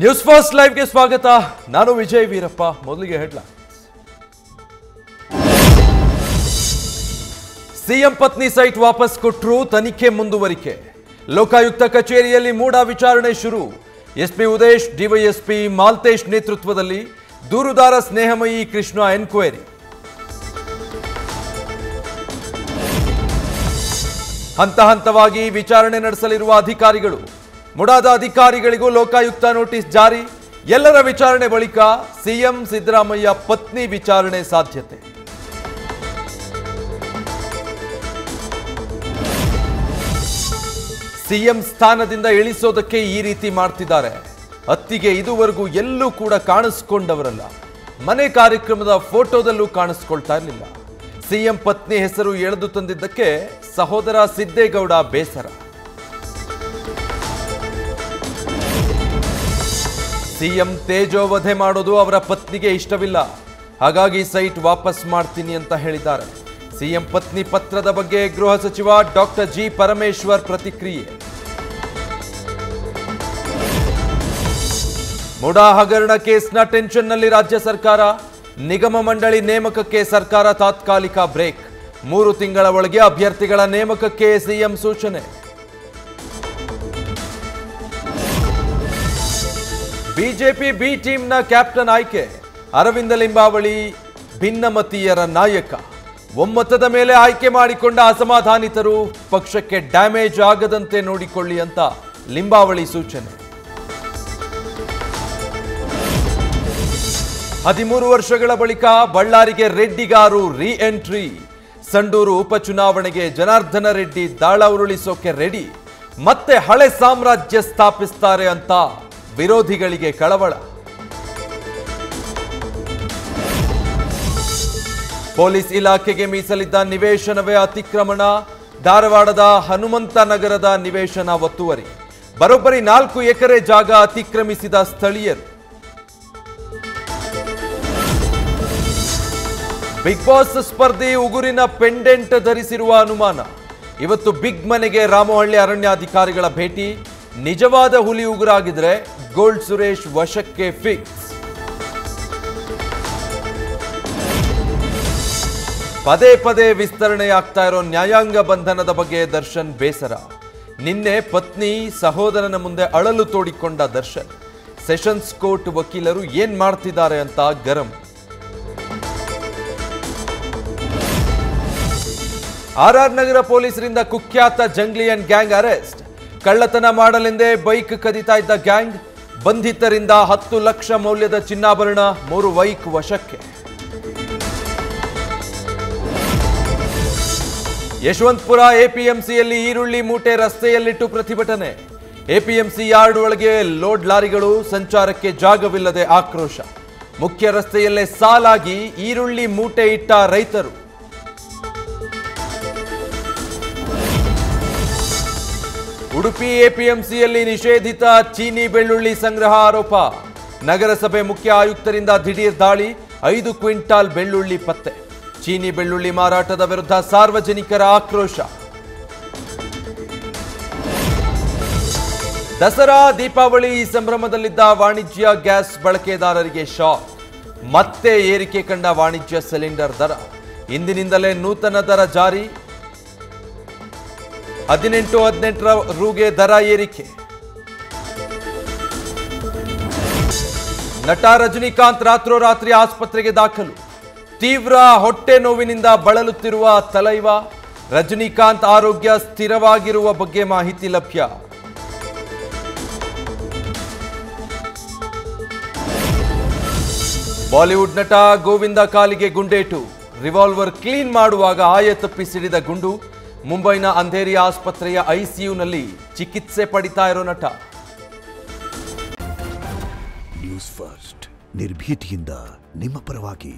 News first ಲೈವ್ಗೆ ಸ್ವಾಗತ. ನಾನು ವಿಜಯ್ ವೀರಪ್ಪ. ಮೊದಲಿಗೆ ಹೆಡ್ಲೈನ್ಸ್. ಸಿಎಂ ಪತ್ನಿ ಸೈಟ್ ವಾಪಸ್ ಕೊಟ್ಟರು, ತನಿಖೆ ಮುಂದುವರಿಕೆ. ಲೋಕಾಯುಕ್ತ ಕಚೇರಿಯಲ್ಲಿ ಮೂಡ ವಿಚಾರಣೆ ಶುರು. ಎಸ್ಪಿ ಉದೇಶ್, ಡಿವೈಎಸ್ಪಿ ಮಾಲ್ತೇಶ್ ನೇತೃತ್ವದಲ್ಲಿ ದೂರುದಾರ ಸ್ನೇಹಮಯಿ ಕೃಷ್ಣ ಎನ್ಕ್ವೈರಿ. ಹಂತ ಹಂತವಾಗಿ ವಿಚಾರಣೆ ನಡೆಸಲಿರುವ ಅಧಿಕಾರಿಗಳು. ಮುಡಾದ ಅಧಿಕಾರಿಗಳಿಗೂ ಲೋಕಾಯುಕ್ತ ನೋಟಿಸ್ ಜಾರಿ. ಎಲ್ಲರ ವಿಚಾರಣೆ ಬಳಿಕ ಸಿಎಂ ಸಿದ್ದರಾಮಯ್ಯ ಪತ್ನಿ ವಿಚಾರಣೆ ಸಾಧ್ಯತೆ. ಸಿಎಂ ಸ್ಥಾನದಿಂದ ಇಳಿಸೋದಕ್ಕೆ ಈ ರೀತಿ ಮಾಡ್ತಿದ್ದಾರೆ. ಅತ್ತಿಗೆ ಇದುವರೆಗೂ ಎಲ್ಲೂ ಕೂಡ ಕಾಣಿಸ್ಕೊಂಡವರಲ್ಲ. ಮನೆ ಕಾರ್ಯಕ್ರಮದ ಫೋಟೋದಲ್ಲೂ ಕಾಣಿಸ್ಕೊಳ್ತಾ ಇರಲಿಲ್ಲ. ಸಿಎಂ ಪತ್ನಿ ಹೆಸರು ಎಳೆದು ತಂದಿದ್ದಕ್ಕೆ ಸಹೋದರ ಸಿದ್ದೇಗೌಡ ಬೇಸರ. ಸಿಎಂ ತೇಜೋವಧೆ ಮಾಡೋದು ಅವರ ಪತ್ನಿಗೆ ಇಷ್ಟವಿಲ್ಲ. ಹಾಗಾಗಿ ಸೈಟ್ ವಾಪಸ್ ಮಾಡ್ತೀನಿ ಅಂತ ಹೇಳಿದ್ದಾರೆ. ಸಿಎಂ ಪತ್ನಿ ಪತ್ರದ ಬಗ್ಗೆ ಗೃಹ ಸಚಿವ ಡಾಕ್ಟರ್ ಜಿ ಪರಮೇಶ್ವರ್ ಪ್ರತಿಕ್ರಿಯೆ. ಮುಡಾ ಹಗರಣ ಕೇಸ್ನ ಟೆನ್ಷನ್ನಲ್ಲಿ ರಾಜ್ಯ ಸರ್ಕಾರ. ನಿಗಮ ಮಂಡಳಿ ನೇಮಕಕ್ಕೆ ಸರ್ಕಾರ ತಾತ್ಕಾಲಿಕ ಬ್ರೇಕ್. 3 ತಿಂಗಳ ಒಳಗೆ ಅಭ್ಯರ್ಥಿಗಳ ನೇಮಕಕ್ಕೆ ಸಿಎಂ ಸೂಚನೆ. ಬಿಜೆಪಿ ಬಿ ಟೀಮ್ನ ಕ್ಯಾಪ್ಟನ್ ಆಯ್ಕೆ. ಅರವಿಂದ ಲಿಂಬಾವಳಿ ಭಿನ್ನಮತೀಯರ ನಾಯಕ. ಒಮ್ಮತದ ಮೇಲೆ ಆಯ್ಕೆ ಮಾಡಿಕೊಂಡ ಅಸಮಾಧಾನಿತರು ಪಕ್ಷಕ್ಕೆ ಡ್ಯಾಮೇಜ್ ಆಗದಂತೆ ನೋಡಿಕೊಳ್ಳಿ ಅಂತ ಲಿಂಬಾವಳಿ ಸೂಚನೆ. 13 ವರ್ಷಗಳ ಬಳಿಕ ಬಳ್ಳಾರಿಗೆ ರೆಡ್ಡಿಗಾರು ರೀ ಎಂಟ್ರಿ. ಸಂಡೂರು ಉಪಚುನಾವಣೆಗೆ ಜನಾರ್ದನ ರೆಡ್ಡಿ ದಾಳ ಉರುಳಿಸೋಕೆ ರೆಡಿ. ಮತ್ತೆ ಹಳೆ ಸಾಮ್ರಾಜ್ಯ ಸ್ಥಾಪಿಸ್ತಾರೆ ಅಂತ ವಿರೋಧಿಗಳಿಗೆ ಕಳವಳ. ಪೊಲೀಸ್ ಇಲಾಖೆಗೆ ಮೀಸಲಿದ್ದ ನಿವೇಶನವೇ ಅತಿಕ್ರಮಣ. ಧಾರವಾಡದ ಹನುಮಂತ ನಗರದ ನಿವೇಶನ ಒತ್ತುವರಿ. ಬರೋಬ್ಬರಿ 4 ಎಕರೆ ಜಾಗ ಅತಿಕ್ರಮಿಸಿದ ಸ್ಥಳೀಯರು. ಬಿಗ್ ಬಾಸ್ ಸ್ಪರ್ಧಿ ಉಗುರಿನ ಪೆಂಡೆಂಟ್ ಧರಿಸಿರುವ ಅನುಮಾನ. ಇವತ್ತು ಬಿಗ್ ಮನೆಗೆ ರಾಮಹಳ್ಳಿ ಅರಣ್ಯಾಧಿಕಾರಿಗಳ ಭೇಟಿ. ನಿಜವಾದ ಹುಲಿ ಉಗುರಾಗಿದ್ರೆ ಗೋಲ್ಡ್ ಸುರೇಶ್ ವಶಕ್ಕೆ ಫಿಕ್ಸ್. ಪದೇ ಪದೇ ವಿಸ್ತರಣೆಯಾಗ್ತಾ ಇರೋ ನ್ಯಾಯಾಂಗ ಬಂಧನದ ಬಗ್ಗೆ ದರ್ಶನ್ ಬೇಸರ. ನಿನ್ನೆ ಪತ್ನಿ ಸಹೋದರನ ಮುಂದೆ ಅಳಲು ತೋಡಿಕೊಂಡ ದರ್ಶನ್. ಸೆಷನ್ಸ್ ಕೋರ್ಟ್ ವಕೀಲರು ಏನ್ ಮಾಡ್ತಿದ್ದಾರೆ ಅಂತ ಗರಂ. ಆರ್ಆರ್ ನಗರ ಪೊಲೀಸರಿಂದ ಕುಖ್ಯಾತ ಜಂಗ್ಲಿಯನ್ ಗ್ಯಾಂಗ್ ಅರೆಸ್ಟ್. ಕಳ್ಳತನ ಮಾಡಲೆಂದೇ ಬೈಕ್ ಕದಿತಾ ಇದ್ದ ಗ್ಯಾಂಗ್. ಬಂಧಿತರಿಂದ 10 ಲಕ್ಷ ಮೌಲ್ಯದ ಚಿನ್ನಾಭರಣ, 3 ಬೈಕ್ ವಶಕ್ಕೆ. ಯಶವಂತಪುರ ಎಪಿಎಂಸಿಯಲ್ಲಿ ಈರುಳ್ಳಿ ಮೂಟೆ ರಸ್ತೆಯಲ್ಲಿಟ್ಟು ಪ್ರತಿಭಟನೆ. ಎಪಿಎಂಸಿ ಯಾರ್ಡ್ ಒಳಗೆ ಲೋಡ್ ಲಾರಿಗಳು, ಸಂಚಾರಕ್ಕೆ ಜಾಗವಿಲ್ಲದೆ ಆಕ್ರೋಶ. ಮುಖ್ಯ ರಸ್ತೆಯಲ್ಲೇ ಸಾಲಾಗಿ ಈರುಳ್ಳಿ ಮೂಟೆ ಇಟ್ಟ ರೈತರು. ಉಡುಪಿ ಎಪಿಎಂಸಿಯಲ್ಲಿ ನಿಷೇಧಿತ ಚೀನಿ ಬೆಳ್ಳುಳ್ಳಿ ಸಂಗ್ರಹ ಆರೋಪ. ನಗರಸಭೆ ಮುಖ್ಯ ಆಯುಕ್ತರಿಂದ ದಿಢೀರ್ ದಾಳಿ. 5 ಕ್ವಿಂಟಾಲ್ ಬೆಳ್ಳುಳ್ಳಿ ಪತ್ತೆ. ಚೀನಿ ಬೆಳ್ಳುಳ್ಳಿ ಮಾರಾಟದ ವಿರುದ್ಧ ಸಾರ್ವಜನಿಕರ ಆಕ್ರೋಶ. ದಸರಾ ದೀಪಾವಳಿ ಸಂಭ್ರಮದಲ್ಲಿದ್ದ ವಾಣಿಜ್ಯ ಗ್ಯಾಸ್ ಬಳಕೆದಾರರಿಗೆ ಶಾಕ್. ಮತ್ತೆ ಏರಿಕೆ ಕಂಡ ವಾಣಿಜ್ಯ ಸಿಲಿಂಡರ್ ದರ. ಇಂದಿನಿಂದಲೇ ನೂತನ ದರ ಜಾರಿ. 18 ರೂಗೆ ದರ ಏರಿಕೆ. ನಟ ರಜನಿಕಾಂತ್ ರಾತ್ರೋರಾತ್ರಿ ಆಸ್ಪತ್ರೆಗೆ ದಾಖಲು. ತೀವ್ರ ಹೊಟ್ಟೆ ನೋವಿನಿಂದ ಬಳಲುತ್ತಿರುವ ತಲೈವ. ರಜನಿಕಾಂತ್ ಆರೋಗ್ಯ ಸ್ಥಿರವಾಗಿರುವ ಬಗ್ಗೆ ಮಾಹಿತಿ ಲಭ್ಯ. ಬಾಲಿವುಡ್ ನಟ ಗೋವಿಂದ ಕಾಲಿಗೆ ಗುಂಡೇಟು. ರಿವಾಲ್ವರ್ ಕ್ಲೀನ್ ಮಾಡುವಾಗ ಆಯ ತಪ್ಪಿ ಸಿಡಿದ ಗುಂಡು. ಮುಂಬೈನ ಅಂಧೇರಿ ಆಸ್ಪತ್ರೆಯ ಐಸಿಯುನಲ್ಲಿ ಚಿಕಿತ್ಸೆ ಪಡಿತಾ ಇರೋ ನಟ. ನ್ಯೂಸ್ ಫಸ್ಟ್ ನಿರ್ಭೀತಿಯಿಂದ ನಿಮ್ಮ ಪರವಾಗಿ.